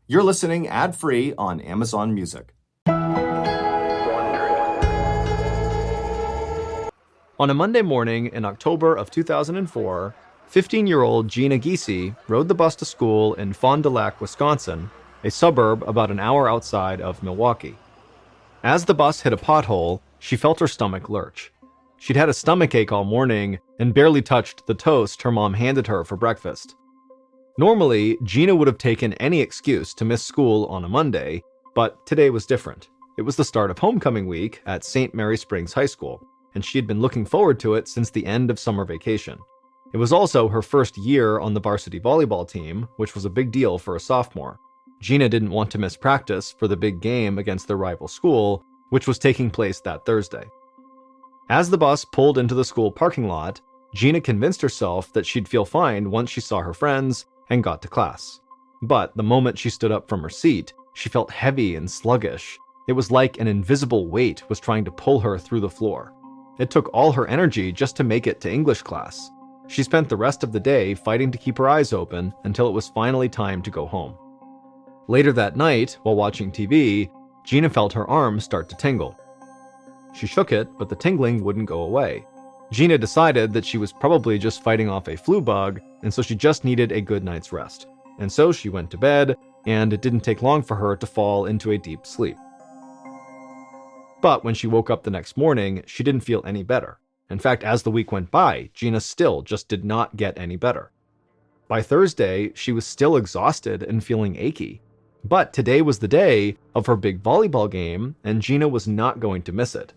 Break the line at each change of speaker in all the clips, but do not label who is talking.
You're listening ad-free on Amazon Music. On a Monday morning in October of 2004, 15-year-old Gina Giese rode the bus to school in Fond du Lac, Wisconsin, a suburb about an hour outside of Milwaukee. As the bus hit a pothole, she felt her stomach lurch. She'd had a stomachache all morning and barely touched the toast her mom handed her for breakfast. Normally, Gina would have taken any excuse to miss school on a Monday, but today was different. It was the start of homecoming week at St. Mary Springs High School, and she had been looking forward to it since the end of summer vacation. It was also her first year on the varsity volleyball team, which was a big deal for a sophomore. Gina didn't want to miss practice for the big game against their rival school, which was taking place that Thursday. As the bus pulled into the school parking lot, Gina convinced herself that she'd feel fine once she saw her friends and got to class. But the moment she stood up from her seat, she felt heavy and sluggish. It was like an invisible weight was trying to pull her through the floor. It took all her energy just to make it to English class. She spent the rest of the day fighting to keep her eyes open until it was finally time to go home. Later that night, while watching TV, Gina felt her arm start to tingle. She shook it, but the tingling wouldn't go away. Gina decided that she was probably just fighting off a flu bug, and so she just needed a good night's rest. And so she went to bed, and it didn't take long for her to fall into a deep sleep. But when she woke up the next morning, she didn't feel any better. In fact, as the week went by, Gina still just did not get any better. By Thursday, she was still exhausted and feeling achy. But today was the day of her big volleyball game, and Gina was not going to miss it.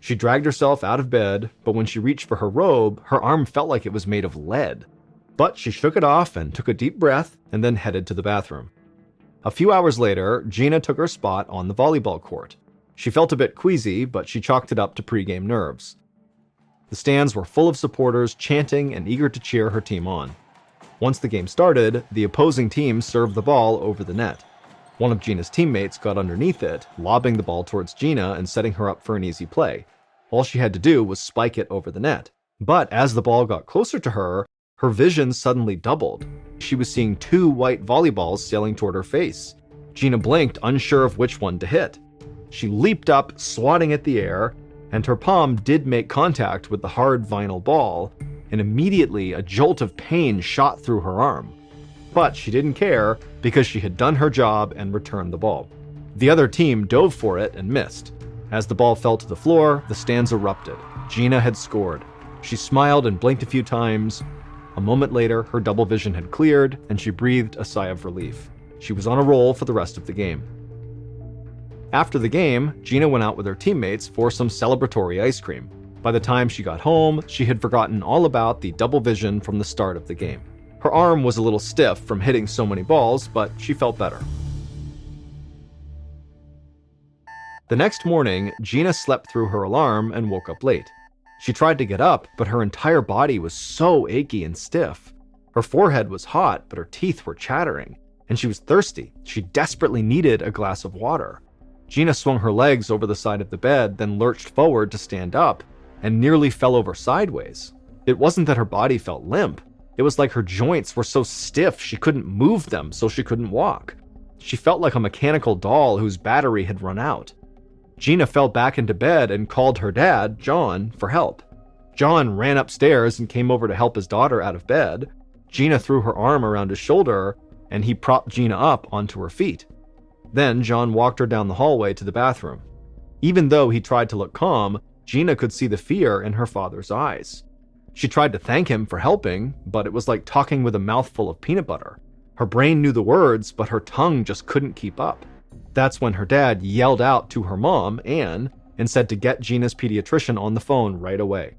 She dragged herself out of bed, but when she reached for her robe, her arm felt like it was made of lead. But she shook it off and took a deep breath, and then headed to the bathroom. A few hours later, Gina took her spot on the volleyball court. She felt a bit queasy, but she chalked it up to pregame nerves. The stands were full of supporters chanting and eager to cheer her team on. Once the game started, the opposing team served the ball over the net. One of Gina's teammates got underneath it, lobbing the ball towards Gina and setting her up for an easy play. All she had to do was spike it over the net. But as the ball got closer to her, her vision suddenly doubled. She was seeing two white volleyballs sailing toward her face. Gina blinked, unsure of which one to hit. She leaped up, swatting at the air, and her palm did make contact with the hard vinyl ball, and immediately a jolt of pain shot through her arm. But she didn't care because she had done her job and returned the ball. The other team dove for it and missed. As the ball fell to the floor, the stands erupted. Gina had scored. She smiled and blinked a few times. A moment later, her double vision had cleared, and she breathed a sigh of relief. She was on a roll for the rest of the game. After the game, Gina went out with her teammates for some celebratory ice cream. By the time she got home, she had forgotten all about the double vision from the start of the game. Her arm was a little stiff from hitting so many balls, but she felt better. The next morning, Gina slept through her alarm and woke up late. She tried to get up, but her entire body was so achy and stiff. Her forehead was hot, but her teeth were chattering, and she was thirsty. She desperately needed a glass of water. Gina swung her legs over the side of the bed, then lurched forward to stand up, and nearly fell over sideways. It wasn't that her body felt limp. It was like her joints were so stiff she couldn't move them, so she couldn't walk. She felt like a mechanical doll whose battery had run out. Gina fell back into bed and called her dad, John, for help. John ran upstairs and came over to help his daughter out of bed. Gina threw her arm around his shoulder, and he propped Gina up onto her feet. Then John walked her down the hallway to the bathroom. Even though he tried to look calm, Gina could see the fear in her father's eyes. She tried to thank him for helping, but it was like talking with a mouthful of peanut butter. Her brain knew the words, but her tongue just couldn't keep up. That's when her dad yelled out to her mom, Anne, and said to get Gina's pediatrician on the phone right away.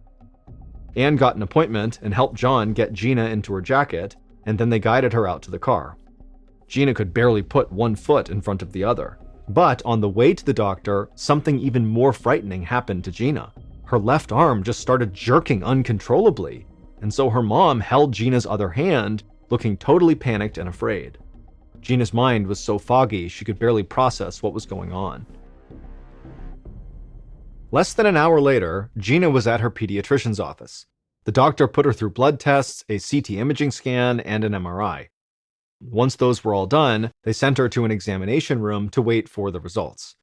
Anne got an appointment and helped John get Gina into her jacket, and then they guided her out to the car. Gina could barely put one foot in front of the other. But on the way to the doctor, something even more frightening happened to Gina. Her left arm just started jerking uncontrollably, and so her mom held Gina's other hand, looking totally panicked and afraid. Gina's mind was so foggy she could barely process what was going on. Less than an hour later, Gina was at her pediatrician's office. The doctor put her through blood tests, a CT imaging scan, and an MRI. Once those were all done, they sent her to an examination room to wait for the results.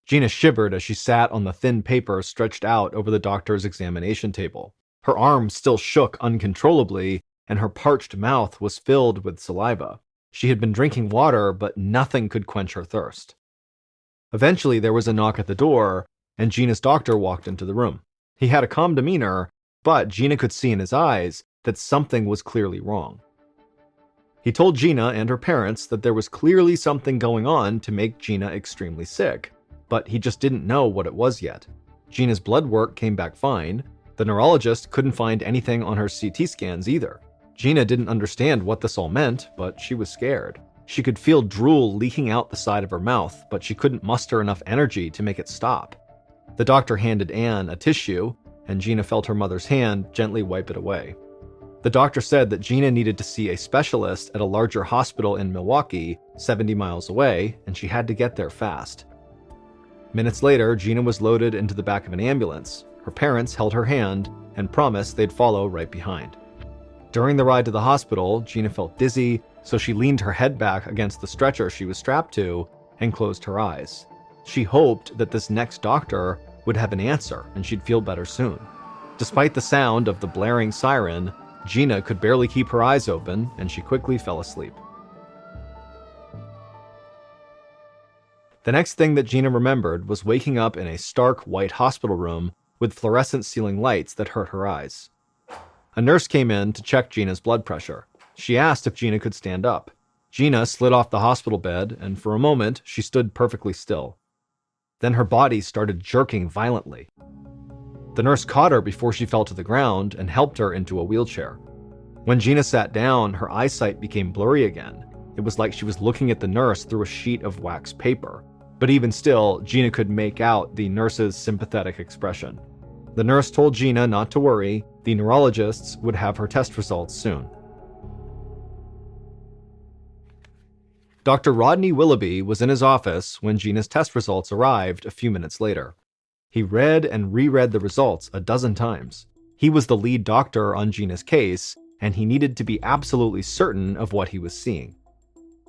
Gina shivered as she sat on the thin paper stretched out over the doctor's examination table. Her arms still shook uncontrollably, and her parched mouth was filled with saliva. She had been drinking water, but nothing could quench her thirst. Eventually, there was a knock at the door, and Gina's doctor walked into the room. He had a calm demeanor, but Gina could see in his eyes that something was clearly wrong. He told Gina and her parents that there was clearly something going on to make Gina extremely sick, but he just didn't know what it was yet. Gina's blood work came back fine. The neurologist couldn't find anything on her CT scans either. Gina didn't understand what this all meant, but she was scared. She could feel drool leaking out the side of her mouth, but she couldn't muster enough energy to make it stop. The doctor handed Anne a tissue, and Gina felt her mother's hand gently wipe it away. The doctor said that Gina needed to see a specialist at a larger hospital in Milwaukee, 70 miles away, and she had to get there fast. Minutes later, Gina was loaded into the back of an ambulance. Her parents held her hand and promised they'd follow right behind. During the ride to the hospital, Gina felt dizzy, so she leaned her head back against the stretcher she was strapped to and closed her eyes. She hoped that this next doctor would have an answer and she'd feel better soon. Despite the sound of the blaring siren, Gina could barely keep her eyes open, and she quickly fell asleep. The next thing that Gina remembered was waking up in a stark white hospital room with fluorescent ceiling lights that hurt her eyes. A nurse came in to check Gina's blood pressure. She asked if Gina could stand up. Gina slid off the hospital bed, and for a moment, she stood perfectly still. Then her body started jerking violently. The nurse caught her before she fell to the ground and helped her into a wheelchair. When Gina sat down, her eyesight became blurry again. It was like she was looking at the nurse through a sheet of wax paper. But even still, Gina could make out the nurse's sympathetic expression. The nurse told Gina not to worry. The neurologists would have her test results soon. Dr. Rodney Willoughby was in his office when Gina's test results arrived a few minutes later. He read and reread the results a dozen times. He was the lead doctor on Gina's case, and he needed to be absolutely certain of what he was seeing.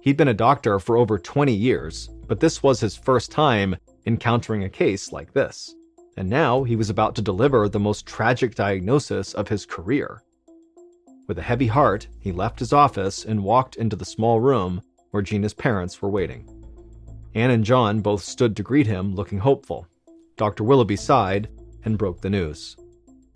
He'd been a doctor for over 20 years, but this was his first time encountering a case like this. And now he was about to deliver the most tragic diagnosis of his career. With a heavy heart, he left his office and walked into the small room where Gina's parents were waiting. Anne and John both stood to greet him, looking hopeful. Dr. Willoughby sighed and broke the news.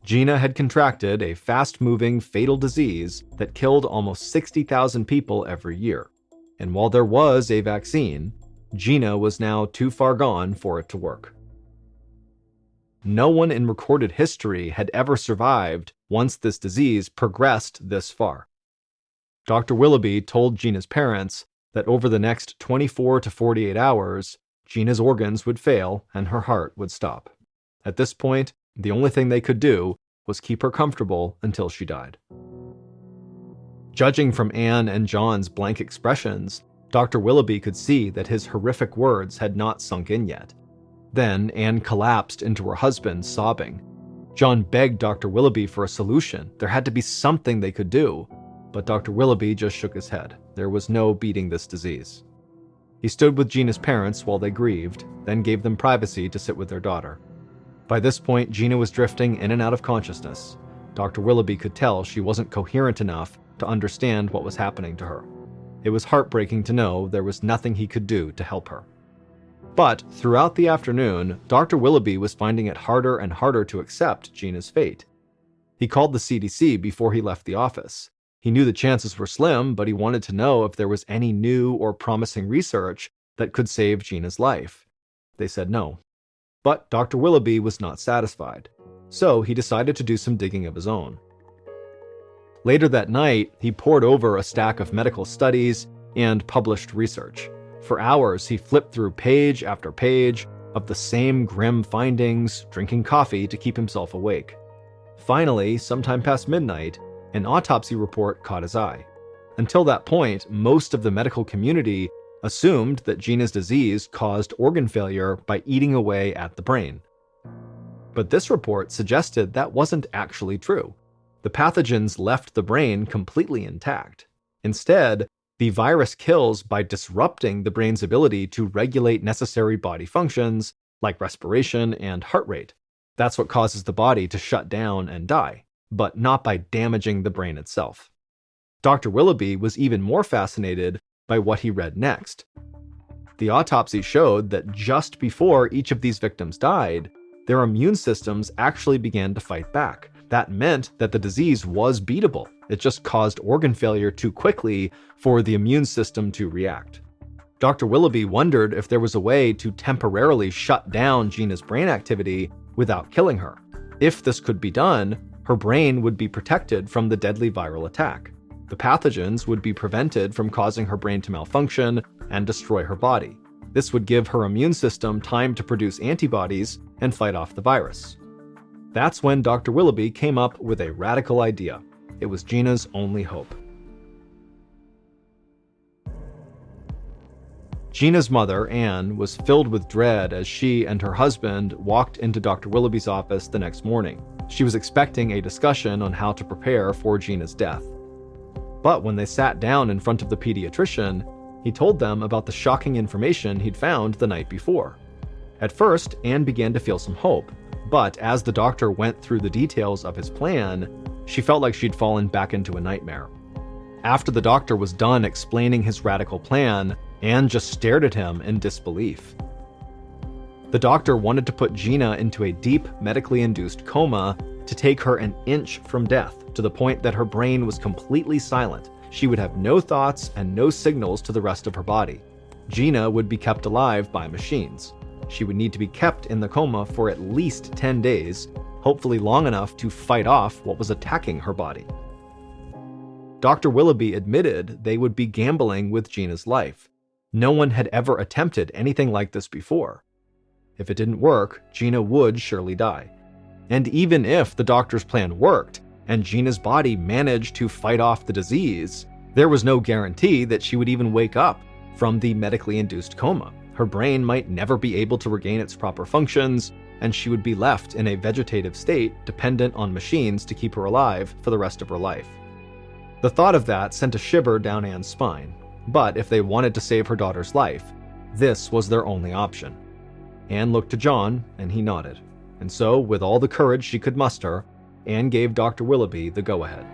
Gina had contracted a fast-moving, fatal disease that killed almost 60,000 people every year. And while there was a vaccine, Gina was now too far gone for it to work. No one in recorded history had ever survived once this disease progressed this far. Dr. Willoughby told Gina's parents that over the next 24 to 48 hours, Gina's organs would fail and her heart would stop. At this point, the only thing they could do was keep her comfortable until she died. Judging from Anne and John's blank expressions, Dr. Willoughby could see that his horrific words had not sunk in yet. Then Anne collapsed into her husband, sobbing. John begged Dr. Willoughby for a solution. There had to be something they could do. But Dr. Willoughby just shook his head. There was no beating this disease. He stood with Gina's parents while they grieved, then gave them privacy to sit with their daughter. By this point, Gina was drifting in and out of consciousness. Dr. Willoughby could tell she wasn't coherent enough to understand what was happening to her. It was heartbreaking to know there was nothing he could do to help her. But throughout the afternoon, Dr. Willoughby was finding it harder and harder to accept Gina's fate. He called the CDC before he left the office. He knew the chances were slim, but he wanted to know if there was any new or promising research that could save Gina's life. They said no. But Dr. Willoughby was not satisfied, so he decided to do some digging of his own. Later that night, he pored over a stack of medical studies and published research. For hours, he flipped through page after page of the same grim findings, drinking coffee to keep himself awake. Finally, sometime past midnight, an autopsy report caught his eye. Until that point, most of the medical community assumed that Gina's disease caused organ failure by eating away at the brain. But this report suggested that wasn't actually true. The pathogens left the brain completely intact. Instead, The virus kills by disrupting the brain's ability to regulate necessary body functions like respiration and heart rate. That's what causes the body to shut down and die, but not by damaging the brain itself. Dr. Willoughby was even more fascinated by what he read next. The autopsy showed that just before each of these victims died, their immune systems actually began to fight back. That meant that the disease was beatable. It just caused organ failure too quickly for the immune system to react. Dr. Willoughby wondered if there was a way to temporarily shut down Gina's brain activity without killing her. If this could be done, her brain would be protected from the deadly viral attack. The pathogens would be prevented from causing her brain to malfunction and destroy her body. This would give her immune system time to produce antibodies and fight off the virus. That's when Dr. Willoughby came up with a radical idea. It was Gina's only hope. Gina's mother, Anne, was filled with dread as she and her husband walked into Dr. Willoughby's office the next morning. She was expecting a discussion on how to prepare for Gina's death. But when they sat down in front of the pediatrician, he told them about the shocking information he'd found the night before. At first, Anne began to feel some hope, but as the doctor went through the details of his plan, she felt like she'd fallen back into a nightmare. After the doctor was done explaining his radical plan, Anne just stared at him in disbelief. The doctor wanted to put Gina into a deep, medically induced coma to take her an inch from death, to the point that her brain was completely silent. She would have no thoughts and no signals to the rest of her body. Gina would be kept alive by machines. She would need to be kept in the coma for at least 10 days, hopefully long enough to fight off what was attacking her body. Dr. Willoughby admitted they would be gambling with Gina's life. No one had ever attempted anything like this before. If it didn't work, Gina would surely die. And even if the doctor's plan worked, and Gina's body managed to fight off the disease, there was no guarantee that she would even wake up from the medically induced coma. Her brain might never be able to regain its proper functions, and she would be left in a vegetative state dependent on machines to keep her alive for the rest of her life. The thought of that sent a shiver down Anne's spine, but if they wanted to save her daughter's life, this was their only option. Anne looked to John, and he nodded. And so, with all the courage she could muster, Anne gave Dr. Willoughby the go-ahead.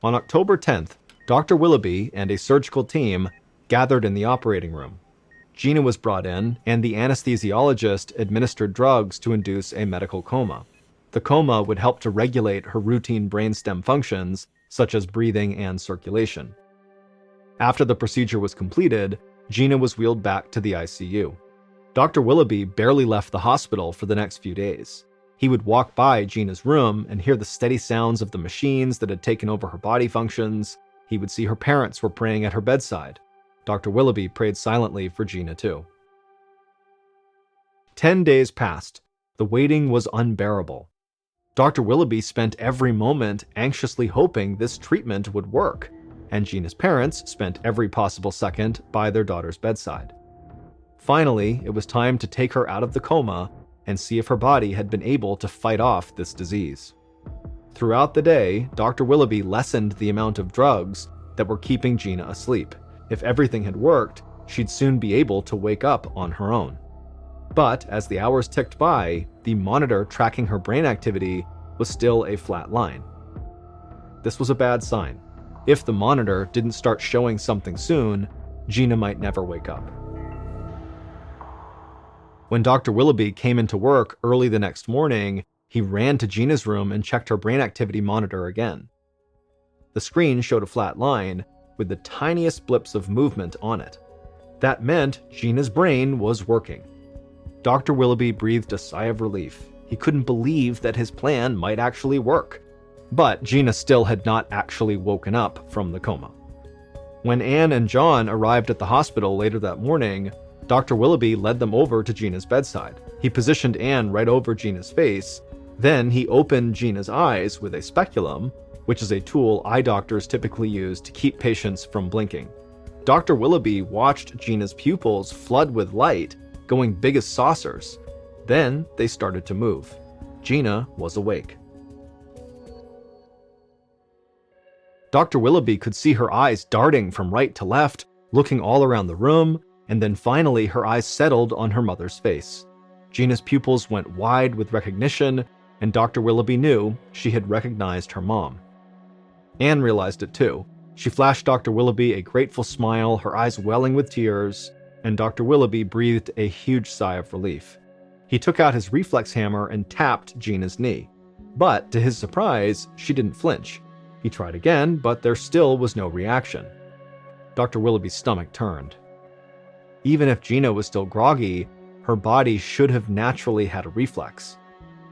On October 10th, Dr. Willoughby and a surgical team gathered in the operating room. Gina was brought in, and the anesthesiologist administered drugs to induce a medical coma. The coma would help to regulate her routine brainstem functions, such as breathing and circulation. After the procedure was completed, Gina was wheeled back to the ICU. Dr. Willoughby barely left the hospital for the next few days. He would walk by Gina's room and hear the steady sounds of the machines that had taken over her body functions. He would see her parents were praying at her bedside. Dr. Willoughby prayed silently for Gina too. 10 days passed. The waiting was unbearable. Dr. Willoughby spent every moment anxiously hoping this treatment would work, and Gina's parents spent every possible second by their daughter's bedside. Finally, it was time to take her out of the coma and see if her body had been able to fight off this disease. Throughout the day, Dr. Willoughby lessened the amount of drugs that were keeping Gina asleep. If everything had worked, she'd soon be able to wake up on her own. But as the hours ticked by, the monitor tracking her brain activity was still a flat line. This was a bad sign. If the monitor didn't start showing something soon, Gina might never wake up. When Dr. Willoughby came into work early the next morning, he ran to Gina's room and checked her brain activity monitor again. The screen showed a flat line with the tiniest blips of movement on it. That meant Gina's brain was working. Dr. Willoughby breathed a sigh of relief. He couldn't believe that his plan might actually work. But Gina still had not actually woken up from the coma. When Anne and John arrived at the hospital later that morning, Dr. Willoughby led them over to Gina's bedside. He positioned Anne right over Gina's face. Then he opened Gina's eyes with a speculum, which is a tool eye doctors typically use to keep patients from blinking. Dr. Willoughby watched Gina's pupils flood with light, going big as saucers. Then they started to move. Gina was awake. Dr. Willoughby could see her eyes darting from right to left, looking all around the room, and then finally her eyes settled on her mother's face. Gina's pupils went wide with recognition, and Dr. Willoughby knew she had recognized her mom. Anne realized it too. She flashed Dr. Willoughby a grateful smile, her eyes welling with tears, and Dr. Willoughby breathed a huge sigh of relief. He took out his reflex hammer and tapped Gina's knee. But, to his surprise, she didn't flinch. He tried again, but there still was no reaction. Dr. Willoughby's stomach turned. Even if Gina was still groggy, her body should have naturally had a reflex.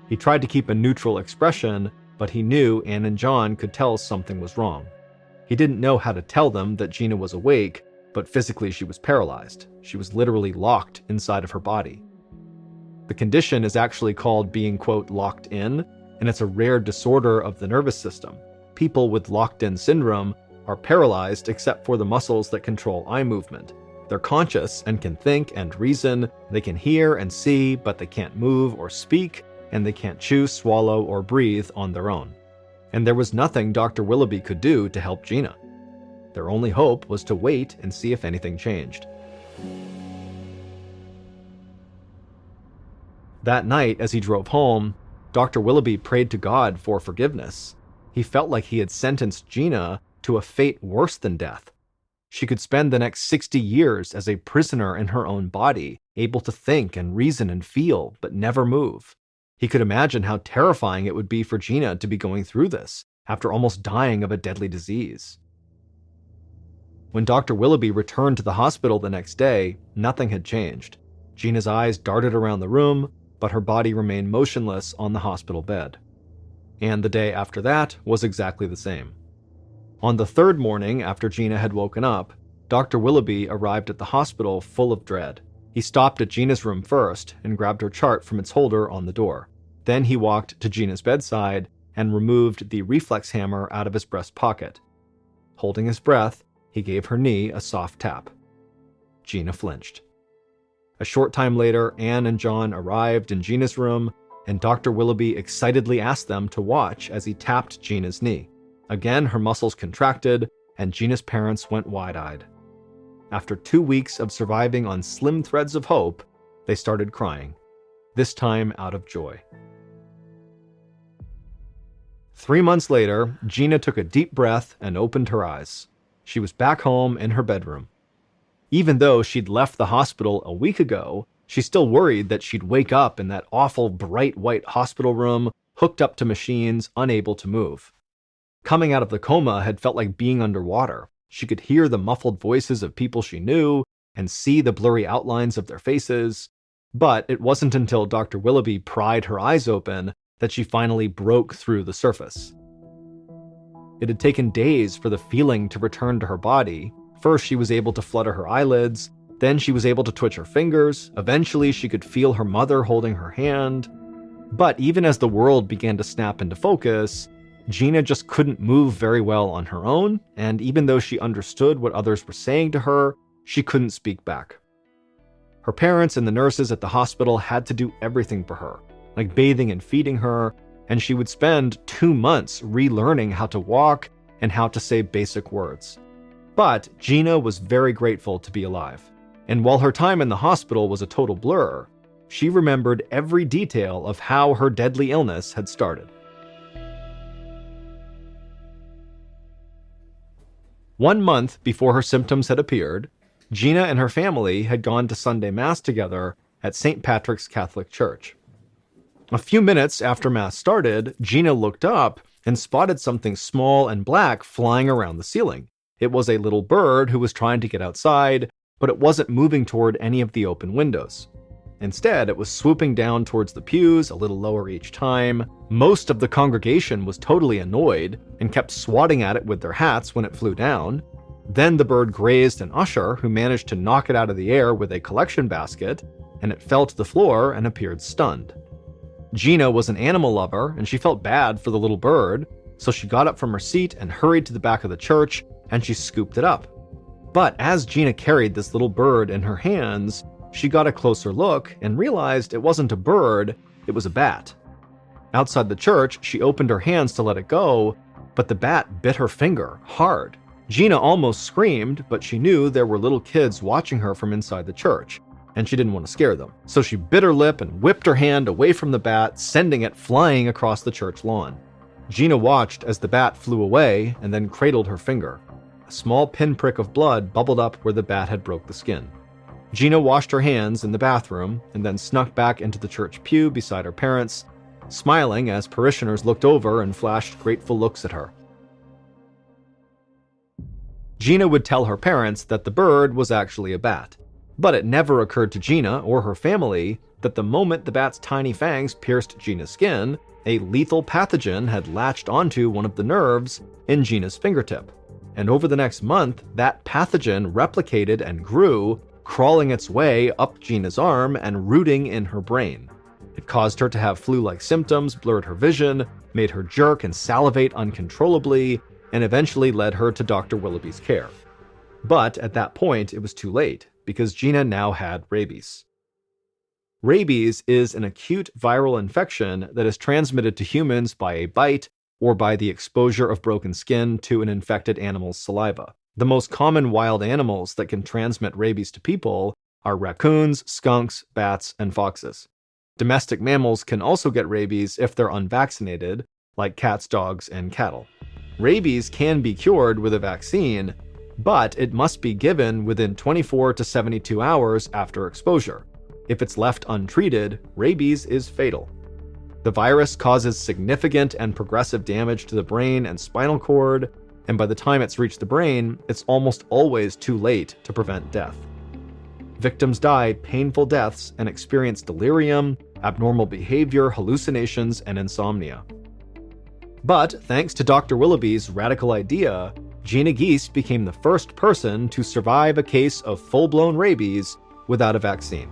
He tried to keep a neutral expression, but he knew Anne and John could tell something was wrong. He didn't know how to tell them that Gina was awake, but physically she was paralyzed. She was literally locked inside of her body. The condition is actually called being, quote, locked in, and it's a rare disorder of the nervous system. People with locked-in syndrome are paralyzed except for the muscles that control eye movement. They're conscious and can think and reason, they can hear and see, but they can't move or speak, and they can't chew, swallow, or breathe on their own. And there was nothing Dr. Willoughby could do to help Gina. Their only hope was to wait and see if anything changed. That night, as he drove home, Dr. Willoughby prayed to God for forgiveness. He felt like he had sentenced Gina to a fate worse than death. She could spend the next 60 years as a prisoner in her own body, able to think and reason and feel, but never move. He could imagine how terrifying it would be for Gina to be going through this, after almost dying of a deadly disease. When Dr. Willoughby returned to the hospital the next day, nothing had changed. Gina's eyes darted around the room, but her body remained motionless on the hospital bed. And the day after that was exactly the same. On the third morning after Gina had woken up, Dr. Willoughby arrived at the hospital full of dread. He stopped at Gina's room first and grabbed her chart from its holder on the door. Then he walked to Gina's bedside and removed the reflex hammer out of his breast pocket. Holding his breath, he gave her knee a soft tap. Gina flinched. A short time later, Anne and John arrived in Gina's room, and Dr. Willoughby excitedly asked them to watch as he tapped Gina's knee. Again, her muscles contracted, and Gina's parents went wide-eyed. After 2 weeks of surviving on slim threads of hope, they started crying, this time out of joy. 3 months later, Gina took a deep breath and opened her eyes. She was back home in her bedroom. Even though she'd left the hospital a week ago, she still worried that she'd wake up in that awful bright white hospital room, hooked up to machines, unable to move. Coming out of the coma had felt like being underwater. She could hear the muffled voices of people she knew and see the blurry outlines of their faces. But it wasn't until Dr. Willoughby pried her eyes open that she finally broke through the surface. It had taken days for the feeling to return to her body. First, she was able to flutter her eyelids. Then she was able to twitch her fingers. Eventually, she could feel her mother holding her hand. But even as the world began to snap into focus, Gina just couldn't move very well on her own, and even though she understood what others were saying to her, she couldn't speak back. Her parents and the nurses at the hospital had to do everything for her, like bathing and feeding her, and she would spend 2 months relearning how to walk and how to say basic words. But Gina was very grateful to be alive, and while her time in the hospital was a total blur, she remembered every detail of how her deadly illness had started. 1 month before her symptoms had appeared, Gina and her family had gone to Sunday Mass together at St. Patrick's Catholic Church. A few minutes after Mass started, Gina looked up and spotted something small and black flying around the ceiling. It was a little bird who was trying to get outside, but it wasn't moving toward any of the open windows. Instead, it was swooping down towards the pews a little lower each time. Most of the congregation was totally annoyed and kept swatting at it with their hats when it flew down. Then the bird grazed an usher who managed to knock it out of the air with a collection basket, and it fell to the floor and appeared stunned. Gina was an animal lover, and she felt bad for the little bird, so she got up from her seat and hurried to the back of the church, and she scooped it up. But as Gina carried this little bird in her hands, she got a closer look and realized it wasn't a bird, it was a bat. Outside the church, she opened her hands to let it go, but the bat bit her finger hard. Gina almost screamed, but she knew there were little kids watching her from inside the church, and she didn't want to scare them. So she bit her lip and whipped her hand away from the bat, sending it flying across the church lawn. Gina watched as the bat flew away and then cradled her finger. A small pinprick of blood bubbled up where the bat had broke the skin. Gina washed her hands in the bathroom and then snuck back into the church pew beside her parents, smiling as parishioners looked over and flashed grateful looks at her. Gina would tell her parents that the bird was actually a bat, but it never occurred to Gina or her family that the moment the bat's tiny fangs pierced Gina's skin, a lethal pathogen had latched onto one of the nerves in Gina's fingertip. And over the next month, that pathogen replicated and grew, crawling its way up Gina's arm and rooting in her brain. It caused her to have flu-like symptoms, blurred her vision, made her jerk and salivate uncontrollably, and eventually led her to Dr. Willoughby's care. But at that point, it was too late, because Gina now had rabies. Rabies is an acute viral infection that is transmitted to humans by a bite or by the exposure of broken skin to an infected animal's saliva. The most common wild animals that can transmit rabies to people are raccoons, skunks, bats, and foxes. Domestic mammals can also get rabies if they're unvaccinated, like cats, dogs, and cattle. Rabies can be cured with a vaccine, but it must be given within 24 to 72 hours after exposure. If it's left untreated, rabies is fatal. The virus causes significant and progressive damage to the brain and spinal cord, and by the time it's reached the brain, it's almost always too late to prevent death. Victims die painful deaths and experience delirium, abnormal behavior, hallucinations, and insomnia. But thanks to Dr. Willoughby's radical idea, Gina Geese became the first person to survive a case of full-blown rabies without a vaccine.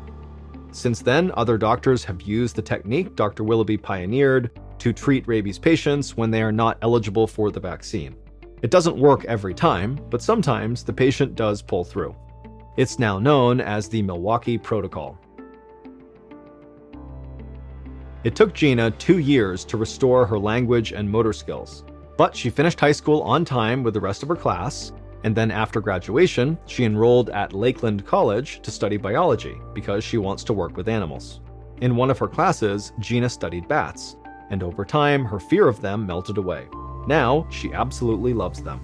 Since then, other doctors have used the technique Dr. Willoughby pioneered to treat rabies patients when they are not eligible for the vaccine. It doesn't work every time, but sometimes the patient does pull through. It's now known as the Milwaukee Protocol. It took Gina 2 years to restore her language and motor skills, but she finished high school on time with the rest of her class, and then after graduation, she enrolled at Lakeland College to study biology because she wants to work with animals. In one of her classes, Gina studied bats, and over time, her fear of them melted away. Now, she absolutely loves them.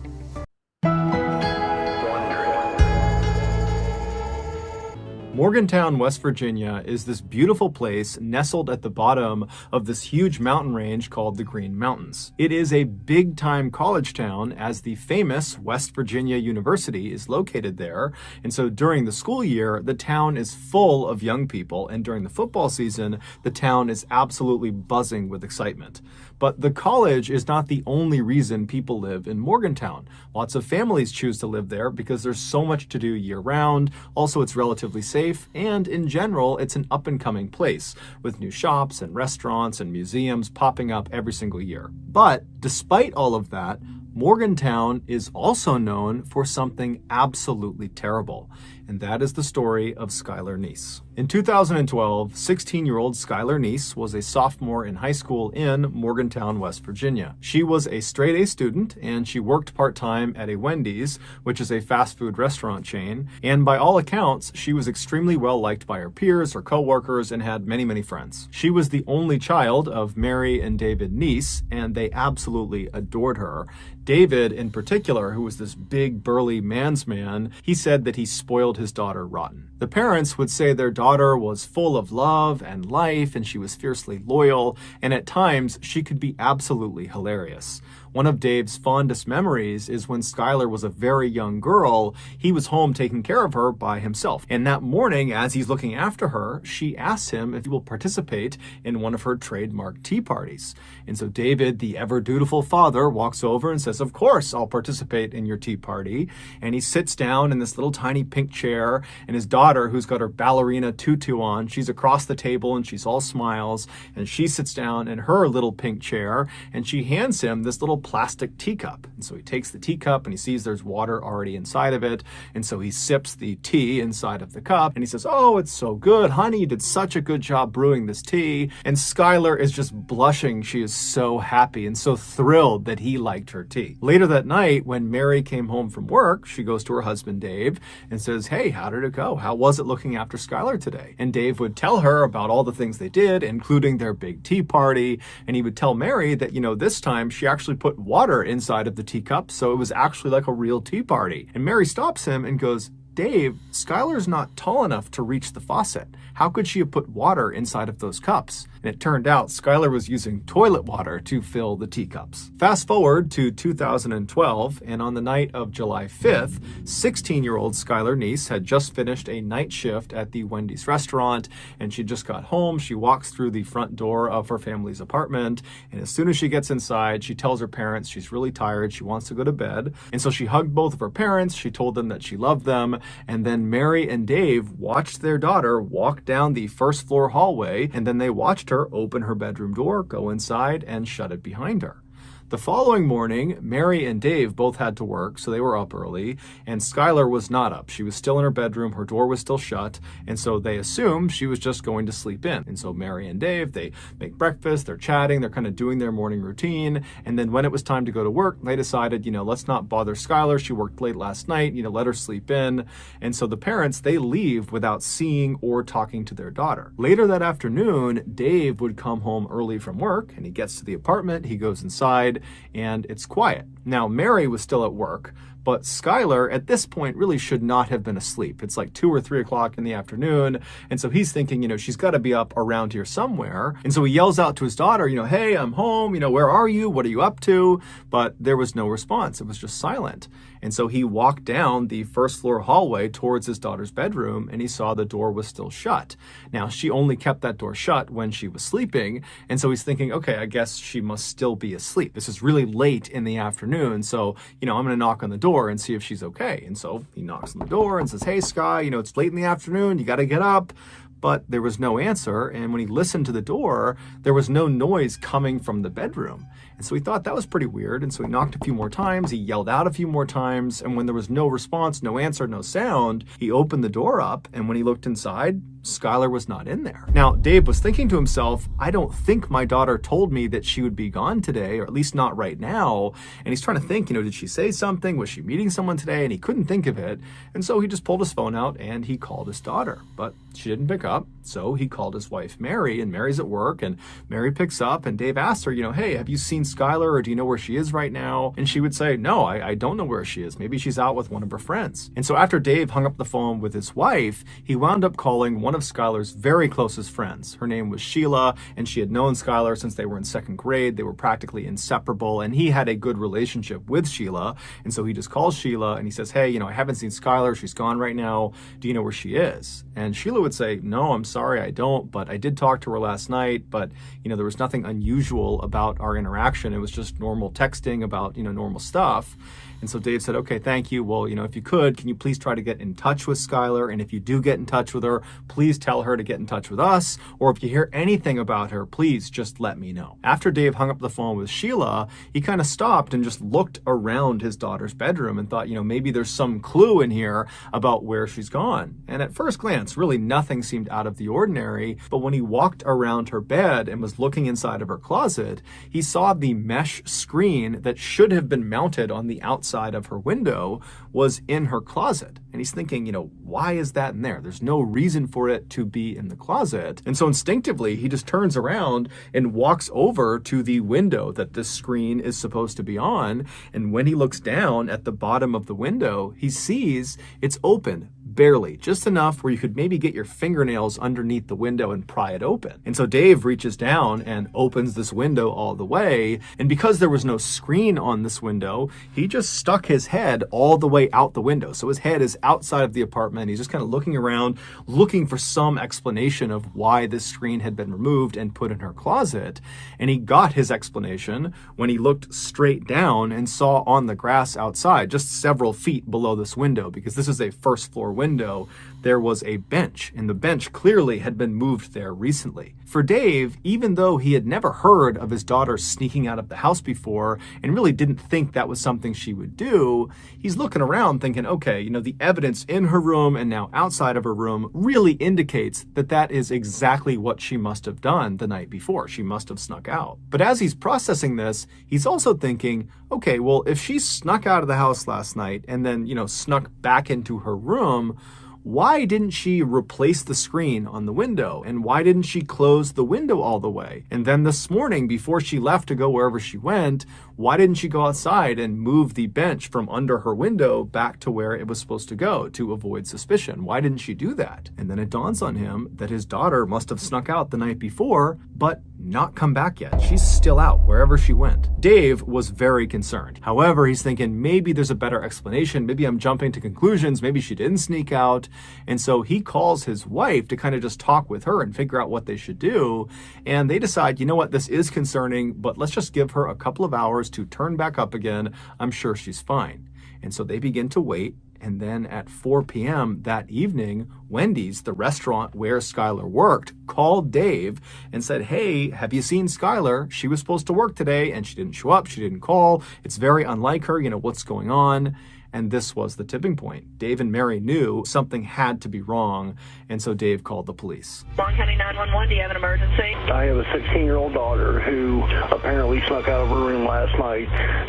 Morgantown, West Virginia is this beautiful place nestled at the bottom of this huge mountain range called the Green Mountains. It is a big-time college town as the famous West Virginia University is located there, and so during the school year, the town is full of young people, and during the football season, the town is absolutely buzzing with excitement. But the college is not the only reason people live in Morgantown. Lots of families choose to live there because there's so much to do year-round. Also, it's relatively safe, and in general, it's an up-and-coming place with new shops and restaurants and museums popping up every single year. But despite all of that, Morgantown is also known for something absolutely terrible, and that is the story of Skylar Neese. In 2012, 16-year-old Skylar Neese was a sophomore in high school in Morgantown, West Virginia. She was a straight-A student, and she worked part-time at a Wendy's, which is a fast food restaurant chain, and by all accounts, she was extremely well-liked by her peers, her co-workers, and had many, many friends. She was the only child of Mary and David Neese, and they absolutely adored her. David, in particular, who was this big, burly man's man, he said that he spoiled his daughter rotten. The parents would say their daughter was full of love and life, and she was fiercely loyal, and at times she could be absolutely hilarious. One of Dave's fondest memories is when Skylar was a very young girl, he was home taking care of her by himself. And that morning, as he's looking after her, she asks him if he will participate in one of her trademark tea parties. And so David, the ever-dutiful father, walks over and says, "Of course, I'll participate in your tea party." And he sits down in this little tiny pink chair, and his daughter, who's got her ballerina
tutu on. She's across the table and she's all smiles, and she sits down in her little pink chair and she hands him this little plastic teacup. And so he takes the teacup and he sees there's water already inside of it. And so he sips the tea inside of the cup and he says, "Oh, it's so good, honey. You did such a good job brewing this tea." And Skylar is just blushing. She is so happy and so thrilled that he liked her tea. Later that night, when Mary came home from work, she goes to her husband, Dave, and says, "Hey, how did it go? How was it looking after Skylar today?" And Dave would tell her about all the things they did, including their big tea party. And he would tell Mary that, this time she actually put water inside of the teacup, so it was actually like a real tea party. And Mary stops him and goes, "Dave, Skylar's not tall enough to reach the faucet. How could she have put water inside of those cups?" And it turned out Skylar was using toilet water to fill the teacups. Fast forward to 2012, and on the night of July 5th, 16-year-old Skylar Neese had just finished a night shift at the Wendy's restaurant, and she just got home. She walks through the front door of her family's apartment, and as soon as she gets inside, she tells her parents she's really tired, she wants to go to bed. And so she hugged both of her parents, she told them that she loved them, and then Mary and Dave watched their daughter walk down the first floor hallway, and then they watched her open her bedroom door, go inside, and shut it behind her. The following morning, Mary and Dave both had to work, so they were up early, and Skylar was not up. She was still in her bedroom, her door was still shut, and so they assumed she was just going to sleep in. And so Mary and Dave, they make breakfast, they're chatting, they're kind of doing their morning routine, and then when it was time to go to work, they decided, let's not bother Skylar. She worked late last night, let her sleep in. And so the parents, they leave without seeing or talking to their daughter. Later that afternoon, Dave would come home early from work, and he gets to the apartment, he goes inside, and it's quiet. Now, Mary was still at work, but Skylar at this point really should not have been asleep. It's like 2 or 3 o'clock in the afternoon. And so he's thinking, she's got to be up around here somewhere. And so he yells out to his daughter, "Hey, I'm home. Where are you? What are you up to?" But there was no response. It was just silent. And so he walked down the first floor hallway towards his daughter's bedroom, and he saw the door was still shut. Now, she only kept that door shut when she was sleeping. And so he's thinking, okay, I guess she must still be asleep. This is really late in the afternoon. So, I'm going to knock on the door and see if she's okay. And so he knocks on the door and says, "Hey, Sky, it's late in the afternoon. You got to get up." But there was no answer. And when he listened to the door, there was no noise coming from the bedroom. And so he thought that was pretty weird. And so he knocked a few more times. He yelled out a few more times. And when there was no response, no answer, no sound, he opened the door up. And when he looked inside, Skylar was not in there. Now, Dave was thinking to himself, I don't think my daughter told me that she would be gone today, or at least not right now. And he's trying to think, did she say something? Was she meeting someone today? And he couldn't think of it. And so he just pulled his phone out and he called his daughter, but she didn't pick up. So he called his wife, Mary, and Mary's at work, and Mary picks up, and Dave asks her, "Hey, have you seen Skylar, or do you know where she is right now?" And she would say, "No, I don't know where she is. Maybe she's out with one of her friends." And so after Dave hung up the phone with his wife, he wound up calling one of Skylar's very closest friends. Her name was Sheila, and she had known Skylar since they were in second grade. They were practically inseparable, and he had a good relationship with Sheila. And so he just calls Sheila, and he says, "Hey, I haven't seen Skylar. She's gone right now. Do you know where she is?" And Sheila would say, "No, I'm sorry, I don't, but I did talk to her last night, but, there was nothing unusual about our interaction. It was just normal texting about, normal stuff." And so Dave said, "Okay, thank you. Well, if you could, can you please try to get in touch with Skylar? And if you do get in touch with her, please tell her to get in touch with us. Or if you hear anything about her, please just let me know." After Dave hung up the phone with Sheila, he kind of stopped and just looked around his daughter's bedroom and thought, maybe there's some clue in here about where she's gone. And at first glance, really nothing seemed out of the ordinary. But when he walked around her bed and was looking inside of her closet, he saw the mesh screen that should have been mounted on the outside of her window was in her closet. And he's thinking, why is that in there? There's no reason for it to be in the closet. And so instinctively, he just turns around and walks over to the window that this screen is supposed to be on. And when he looks down at the bottom of the window, he sees it's open. Barely, just enough where you could maybe get your fingernails underneath the window and pry it open. And so Dave reaches down and opens this window all the way. And because there was no screen on this window, he just stuck his head all the way out the window. So his head is outside of the apartment. He's just kind of looking around, looking for some explanation of why this screen had been removed and put in her closet. And he got his explanation when he looked straight down and saw on the grass outside, just several feet below this window, because this is a first floor window, there was a bench, and the bench clearly had been moved there recently. For Dave, even though he had never heard of his daughter sneaking out of the house before and really didn't think that was something she would do, he's looking around thinking, okay, the evidence in her room and now outside of her room really indicates that that is exactly what she must have done the night before. She must have snuck out. But as he's processing this, he's also thinking, okay, well, if she snuck out of the house last night and then, snuck back into her room, why didn't she replace the screen on the window? And why didn't she close the window all the way? And then this morning, before she left to go wherever she went, why didn't she go outside and move the bench from under her window back to where it was supposed to go to avoid suspicion? Why didn't she do that? And then it dawns on him that his daughter must have snuck out the night before, but not come back yet. She's still out wherever she went. Dave was very concerned. However, he's thinking maybe there's a better explanation. Maybe I'm jumping to conclusions. Maybe she didn't sneak out. And so he calls his wife to kind of just talk with her and figure out what they should do. And they decide, you know what, this is concerning, but let's just give her a couple of hours to turn back up again. I'm sure she's fine. And so they begin to wait. And then at 4 p.m. that evening, Wendy's, the restaurant where Skylar worked, called Dave and said, hey, have you seen Skylar? She was supposed to work today and she didn't show up. She didn't call. It's very unlike her. What's going on? And this was the tipping point. Dave and Mary knew something had to be wrong, and so Dave called the police.
Long County 911, do you have an emergency?
I have a 16-year-old daughter who apparently snuck out of her room last night.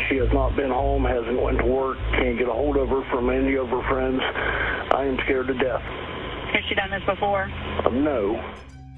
She has not been home, hasn't went to work, can't get a hold of her from any of her friends. I am scared to death.
Has she done this before?
No.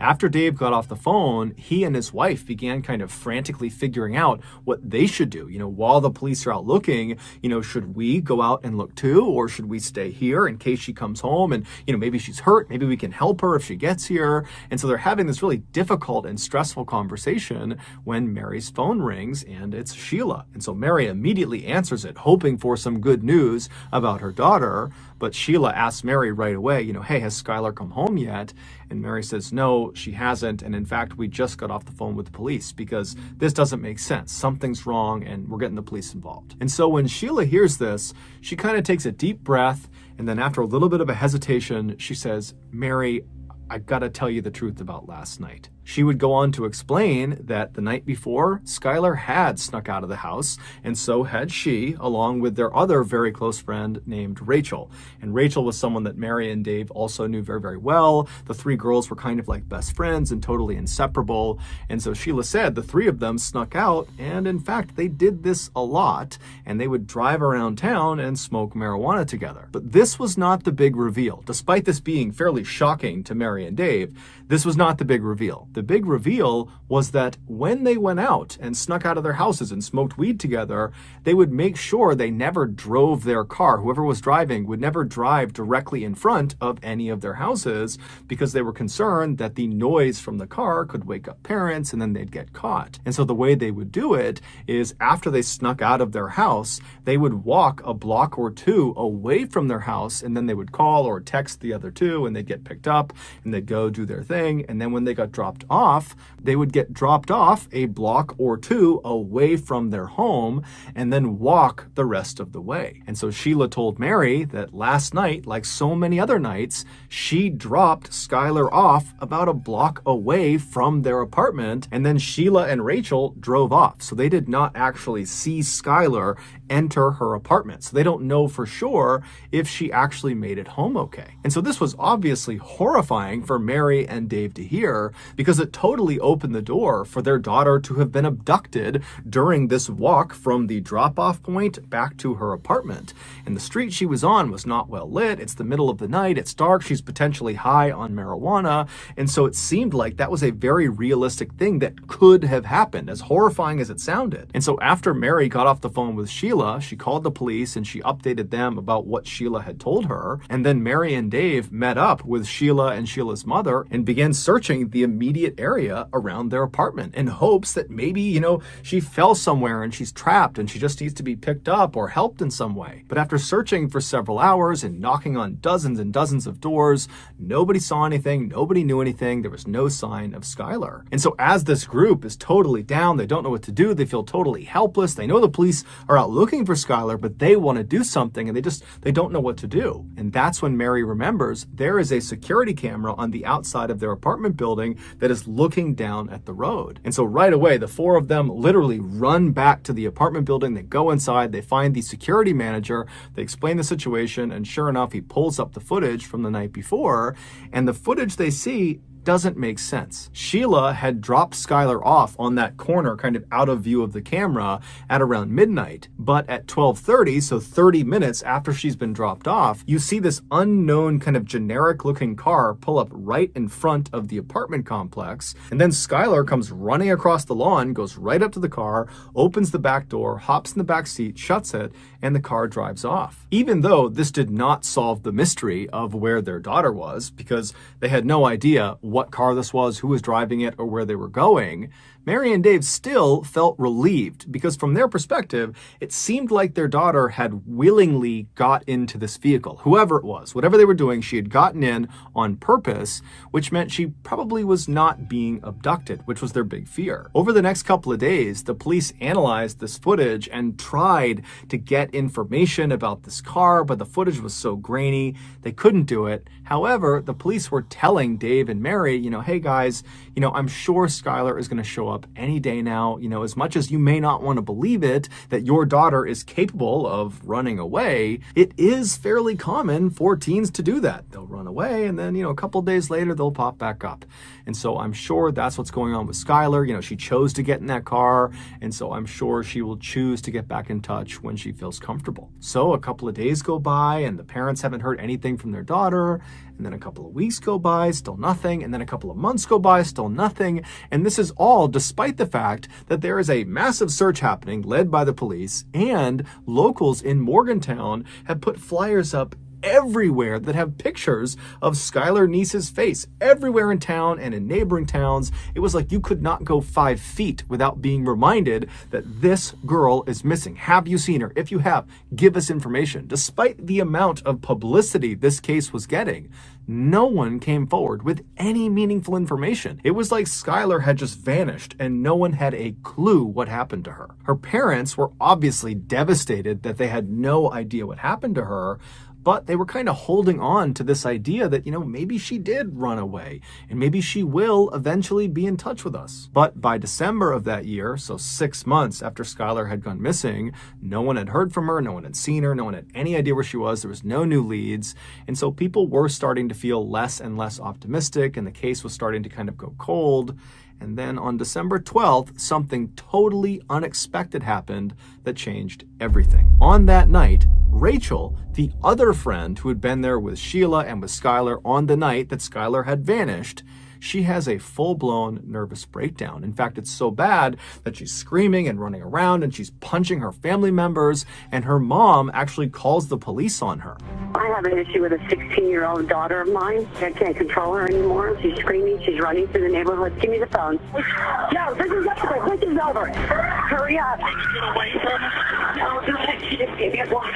After Dave got off the phone, he and his wife began kind of frantically figuring out what they should do. While the police are out looking, should we go out and look too? Or should we stay here in case she comes home and, maybe she's hurt, maybe we can help her if she gets here. And so they're having this really difficult and stressful conversation when Mary's phone rings and it's Sheila. And so Mary immediately answers it, hoping for some good news about her daughter. But Sheila asks Mary right away, hey, has Skylar come home yet? And Mary says, no, she hasn't. And in fact, we just got off the phone with the police because this doesn't make sense. Something's wrong and we're getting the police involved. And so when Sheila hears this, she kind of takes a deep breath. And then after a little bit of a hesitation, she says, Mary, I've got to tell you the truth about last night. She would go on to explain that the night before, Skylar had snuck out of the house, and so had she, along with their other very close friend named Rachel. And Rachel was someone that Mary and Dave also knew very, very well. The three girls were kind of like best friends and totally inseparable. And so Sheila said the three of them snuck out, and in fact, they did this a lot, and they would drive around town and smoke marijuana together. But this was not the big reveal. Despite this being fairly shocking to Mary and Dave, this was not the big reveal. The big reveal was that when they went out and snuck out of their houses and smoked weed together, they would make sure they never drove their car. Whoever was driving would never drive directly in front of any of their houses because they were concerned that the noise from the car could wake up parents and then they'd get caught. And so the way they would do it is after they snuck out of their house, they would walk a block or two away from their house and then they would call or text the other two and they'd get picked up and they'd go do their thing. And then when they got dropped off, they would get dropped off a block or two away from their home and then walk the rest of the way. And so Sheila told Mary that last night, like so many other nights, she dropped Skylar off about a block away from their apartment, and then Sheila and Rachel drove off. So they did not actually see Skylar enter her apartment. So they don't know for sure if she actually made it home okay. And so this was obviously horrifying for Mary and Dave to hear because it totally opened the door for their daughter to have been abducted during this walk from the drop-off point back to her apartment. And the street she was on was not well lit. It's the middle of the night. It's dark. She's potentially high on marijuana. And so it seemed like that was a very realistic thing that could have happened, as horrifying as it sounded. And so after Mary got off the phone with Sheila, she called the police and she updated them about what Sheila had told her. And then Mary and Dave met up with Sheila and Sheila's mother and began searching the immediate immediate area around their apartment in hopes that maybe, she fell somewhere and she's trapped and she just needs to be picked up or helped in some way. But after searching for several hours and knocking on dozens and dozens of doors, nobody saw anything, nobody knew anything, there was no sign of Skylar. And so as this group is totally down, they don't know what to do, they feel totally helpless, they know the police are out looking for Skylar, but they want to do something and they don't know what to do. And that's when Mary remembers there is a security camera on the outside of their apartment building that is looking down at the road. And so right away, the four of them literally run back to the apartment building, they go inside, they find the security manager, they explain the situation, and sure enough, he pulls up the footage from the night before, and the footage they see doesn't make sense. Sheila had dropped Skylar off on that corner, kind of out of view of the camera at around midnight. But at 12:30, so 30 minutes after she's been dropped off, you see this unknown kind of generic looking car pull up right in front of the apartment complex. And then Skylar comes running across the lawn, goes right up to the car, opens the back door, hops in the back seat, shuts it, and the car drives off. Even though this did not solve the mystery of where their daughter was, because they had no idea what car this was, who was driving it, or where they were going, Mary and Dave still felt relieved because from their perspective, it seemed like their daughter had willingly got into this vehicle. Whoever it was, whatever they were doing, she had gotten in on purpose, which meant she probably was not being abducted, which was their big fear. Over the next couple of days, the police analyzed this footage and tried to get information about this car, but the footage was so grainy, they couldn't do it. However, the police were telling Dave and Mary, hey guys, I'm sure Skylar is going to show up any day now. As much as you may not want to believe it, that your daughter is capable of running away, it is fairly common for teens to do that. They'll run away and then, a couple days later, they'll pop back up. And so I'm sure that's what's going on with Skylar. She chose to get in that car. And so I'm sure she will choose to get back in touch when she feels comfortable. So a couple of days go by and the parents haven't heard anything from their daughter. And then a couple of weeks go by, still nothing. And then a couple of months go by, still nothing. And this is all despite the fact that there is a massive search happening led by the police, and locals in Morgantown have put flyers up everywhere that have pictures of Skylar Neese's face everywhere in town and in neighboring towns. It was like you could not go 5 feet without being reminded that this girl is missing. Have you seen her? If you have, give us information. Despite the amount of publicity this case was getting, no one came forward with any meaningful information. It was like Skylar had just vanished and no one had a clue what happened to her. Her parents were obviously devastated that they had no idea what happened to her, but they were kind of holding on to this idea that, maybe she did run away and maybe she will eventually be in touch with us. But by December of that year, so 6 months after Skylar had gone missing, no one had heard from her, no one had seen her, no one had any idea where she was, there was no new leads. And so people were starting to feel less and less optimistic and the case was starting to kind of go cold. And then on December 12th, something totally unexpected happened that changed everything. On that night, Rachel, the other friend who had been there with Sheila and with Skylar on the night that Skylar had vanished, she has a full-blown nervous breakdown. In fact, it's so bad that she's screaming and running around and she's punching her family members, and her mom actually calls the police on her.
I have an issue with a 16-year-old daughter of mine. I can't control her anymore. She's screaming. She's running through the neighborhood. Give me the phone. No, this is over. This is over. Hurry up. Get away from her. Oh, God. She just gave me a block.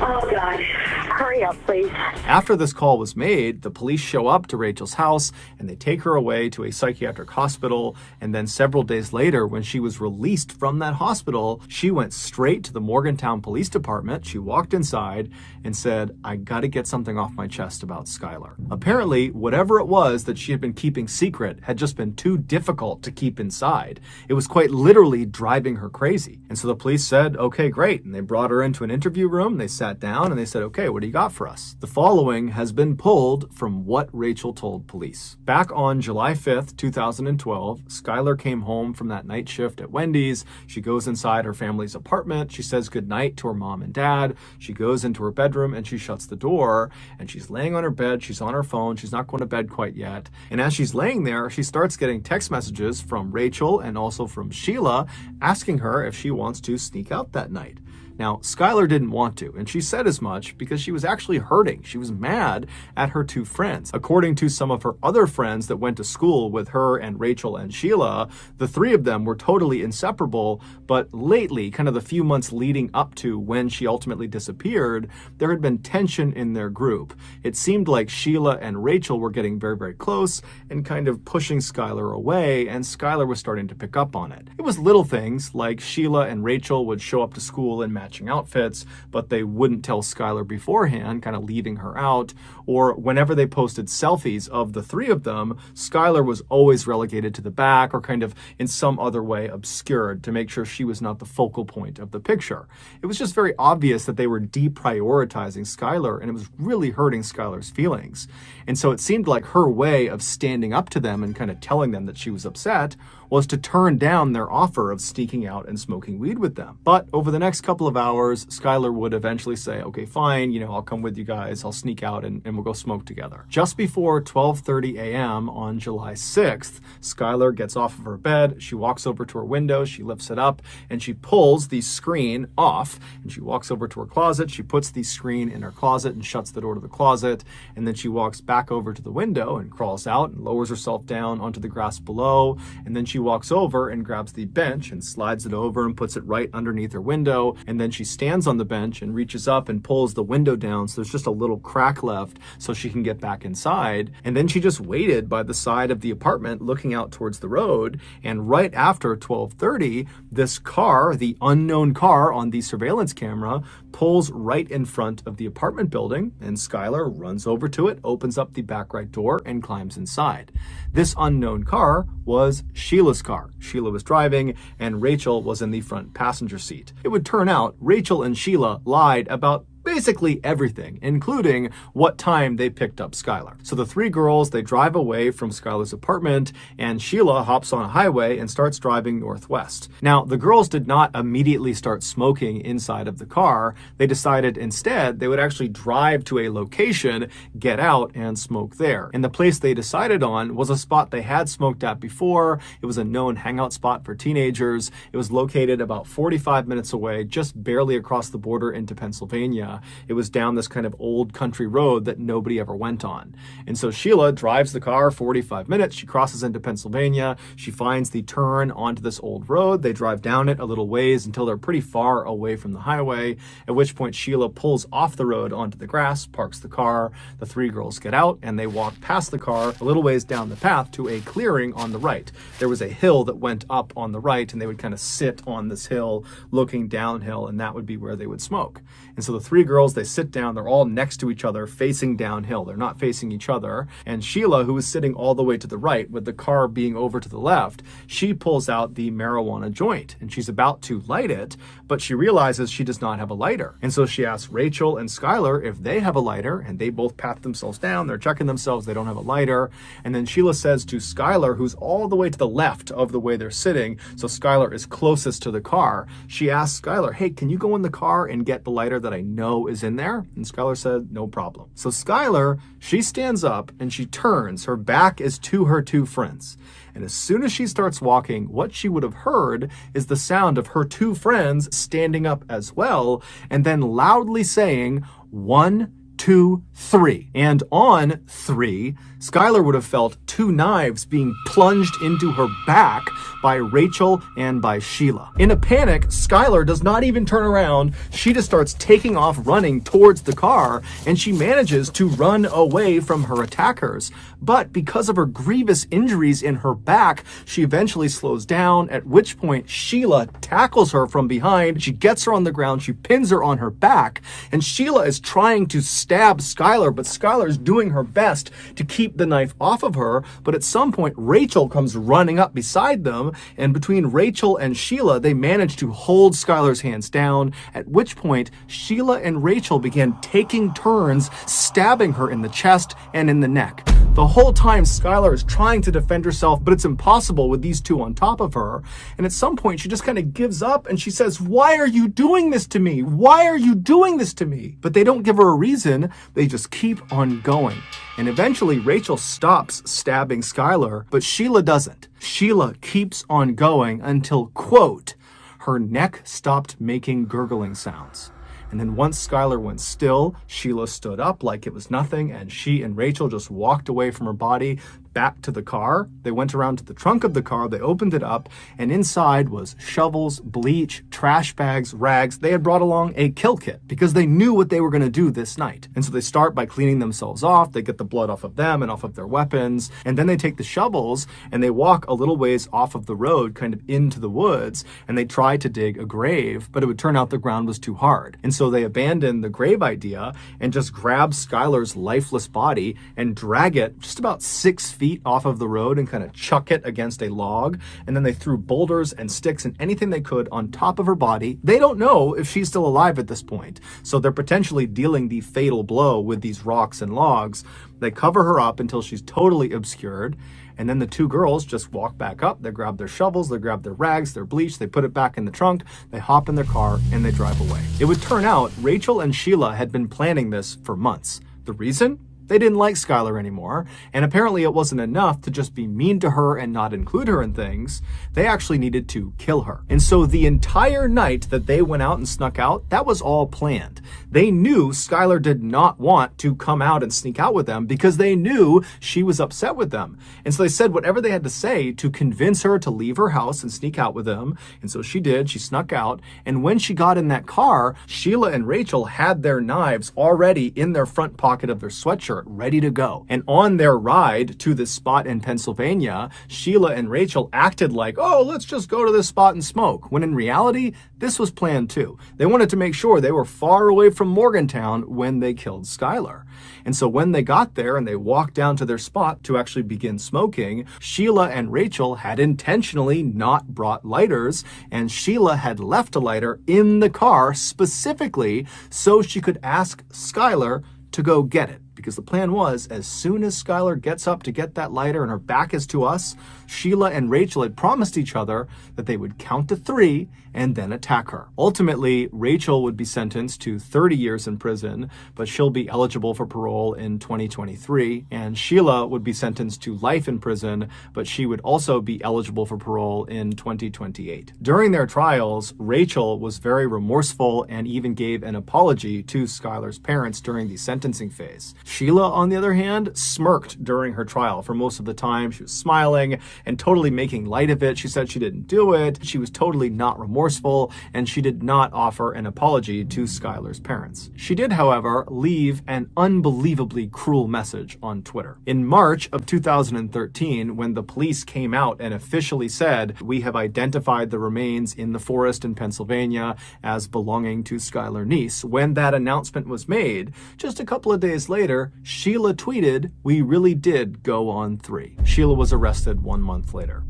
Oh, God. Hurry up, please.
After this call was made, the police show up to Rachel's house and they take her away to a psychiatric hospital. And then several days later, when she was released from that hospital, she went straight to the Morgantown Police Department. She walked inside and said, I got to get something off my chest about Skylar. Apparently, whatever it was that she had been keeping secret had just been too difficult to keep inside. It was quite literally driving her crazy. And so the police said, okay, great. And they brought her into an interview room. They sat down and they said, okay, what do you got for us? The following has been pulled from what Rachel told police. Back on July 5th, 2012, Skylar came home from that night shift at Wendy's. She goes inside her family's apartment. She says goodnight to her mom and dad. She goes into her bedroom and she shuts the door, and she's laying on her bed. She's on her phone. She's not going to bed quite yet. And as she's laying there, she starts getting text messages from Rachel and also from Sheila asking her if she wants to sneak out that night. Now, Skylar didn't want to, and she said as much because she was actually hurting. She was mad at her two friends. According to some of her other friends that went to school with her and Rachel and Sheila, the three of them were totally inseparable, but lately, kind of the few months leading up to when she ultimately disappeared, there had been tension in their group. It seemed like Sheila and Rachel were getting very, very close and kind of pushing Skylar away, and Skylar was starting to pick up on it. It was little things like Sheila and Rachel would show up to school in matching outfits, but they wouldn't tell Skylar beforehand, kind of leaving her out. Or whenever they posted selfies of the three of them, Skylar was always relegated to the back or kind of in some other way obscured to make sure she was not the focal point of the picture. It was just very obvious that they were deprioritizing Skylar, and it was really hurting Skylar's feelings. And so it seemed like her way of standing up to them and kind of telling them that she was upset was to turn down their offer of sneaking out and smoking weed with them. But over the next couple of hours, Skylar would eventually say, okay, fine, I'll come with you guys, I'll sneak out and we'll go smoke together. Just before 12:30 a.m. on July 6th, Skylar gets off of her bed, she walks over to her window, she lifts it up, and she pulls the screen off, and she walks over to her closet, she puts the screen in her closet and shuts the door to the closet, and then she walks back over to the window and crawls out and lowers herself down onto the grass below, and then she walks over and grabs the bench and slides it over and puts it right underneath her window, and then she stands on the bench and reaches up and pulls the window down so there's just a little crack left so she can get back inside. And then she just waited by the side of the apartment looking out towards the road, and right after 12:30, this car, the unknown car on the surveillance camera, pulls right in front of the apartment building, and Skylar runs over to it, opens up the back right door, and climbs inside. This unknown car was Sheila's car. Sheila was driving, and Rachel was in the front passenger seat. It would turn out Rachel and Sheila lied about basically everything, including what time they picked up Skylar. So the three girls, they drive away from Skylar's apartment, and Sheila hops on a highway and starts driving northwest. Now, the girls did not immediately start smoking inside of the car. They decided instead they would actually drive to a location, get out, and smoke there. And the place they decided on was a spot they had smoked at before. It was a known hangout spot for teenagers. It was located about 45 minutes away, just barely across the border into Pennsylvania. It was down this kind of old country road that nobody ever went on. And so Sheila drives the car 45 minutes. She crosses into Pennsylvania. She finds the turn onto this old road. They drive down it a little ways until they're pretty far away from the highway, at which point Sheila pulls off the road onto the grass, parks the car. The three girls get out, and they walk past the car a little ways down the path to a clearing on the right. There was a hill that went up on the right, and they would kind of sit on this hill looking downhill, and that would be where they would smoke. And so the three girls, they sit down, they're all next to each other, facing downhill. They're not facing each other. And Sheila, who is sitting all the way to the right with the car being over to the left, she pulls out the marijuana joint, and she's about to light it, but she realizes she does not have a lighter. And so she asks Rachel and Skylar if they have a lighter, and they both pat themselves down. They're checking themselves. They don't have a lighter. And then Sheila says to Skylar, who's all the way to the left of the way they're sitting, so Skylar is closest to the car, she asks Skylar, hey, can you go in the car and get the lighter that I know is in there? And Skylar said, no problem. So Skylar, she stands up and she turns. Her back is to her two friends. And as soon as she starts walking, what she would have heard is the sound of her two friends standing up as well, and then loudly saying, 1, 2, 3. And on 3, Skylar would have felt two knives being plunged into her back by Rachel and by Sheila. In a panic, Skylar does not even turn around. She just starts taking off running towards the car, and she manages to run away from her attackers. But because of her grievous injuries in her back, she eventually slows down, at which point Sheila tackles her from behind. She gets her on the ground, she pins her on her back, and Sheila is trying to stab Skylar, but Skylar is doing her best to keep the knife off of her. But at some point, Rachel comes running up beside them, and between Rachel and Sheila, they manage to hold Skylar's hands down, at which point Sheila and Rachel began taking turns stabbing her in the chest and in the neck. The whole time, Skylar is trying to defend herself, but it's impossible with these two on top of her. And at some point, she just kind of gives up and she says, why are you doing this to me? Why are you doing this to me? But they don't give her a reason. They just keep on going. And eventually, Rachel stops stabbing Skylar, but Sheila doesn't. Sheila keeps on going until, quote, her neck stopped making gurgling sounds. And then once Skylar went still, Sheila stood up like it was nothing, and she and Rachel just walked away from her body back to the car. They went around to the trunk of the car, they opened it up, and inside was shovels, bleach, trash bags, rags. They had brought along a kill kit because they knew what they were going to do this night. And so they start by cleaning themselves off. They get the blood off of them and off of their weapons. And then they take the shovels and they walk a little ways off of the road, kind of into the woods, and they try to dig a grave, but it would turn out the ground was too hard. And so they abandoned the grave idea and just grabbed Skylar's lifeless body and drag it just about 6 feet off of the road and kind of chuck it against a log. And then they threw boulders and sticks and anything they could on top of her body. They don't know if she's still alive at this point, so they're potentially dealing the fatal blow with these rocks and logs. They cover her up until she's totally obscured, and then the two girls just walk back up. They grab their shovels, they grab their rags, their bleach, they put it back in the trunk, they hop in their car, and they drive away. It would turn out Rachel and Sheila had been planning this for months. The reason? They didn't like Skylar anymore, and apparently it wasn't enough to just be mean to her and not include her in things. They actually needed to kill her. And so the entire night that they went out and snuck out, that was all planned. They knew Skylar did not want to come out and sneak out with them because they knew she was upset with them. And so they said whatever they had to say to convince her to leave her house and sneak out with them. And so she did. She snuck out. And when she got in that car, Sheila and Rachel had their knives already in their front pocket of their sweatshirt, ready to go. And on their ride to this spot in Pennsylvania, Sheila and Rachel acted like, oh, let's just go to this spot and smoke, when in reality, this was planned too. They wanted to make sure they were far away from Morgantown when they killed Skylar. And so when they got there and they walked down to their spot to actually begin smoking, Sheila and Rachel had intentionally not brought lighters, and Sheila had left a lighter in the car specifically so she could ask Skylar to go get it. Because the plan was, as soon as Skylar gets up to get that lighter and her back is to us, Sheila and Rachel had promised each other that they would count to 3 and then attack her. Ultimately, Rachel would be sentenced to 30 years in prison, but she'll be eligible for parole in 2023. And Sheila would be sentenced to life in prison, but she would also be eligible for parole in 2028. During their trials, Rachel was very remorseful and even gave an apology to Skylar's parents during the sentencing phase. Sheila, on the other hand, smirked during her trial for most of the time. She was smiling and totally making light of it. She said she didn't do it. She was totally not remorseful, and she did not offer an apology to Skylar's parents. She did, however, leave an unbelievably cruel message on Twitter. In March of 2013, when the police came out and officially said, we have identified the remains in the forest in Pennsylvania as belonging to Skylar Neese, when that announcement was made, just a couple of days later, Sheila tweeted, we really did go on 3. Sheila was arrested 1 month later.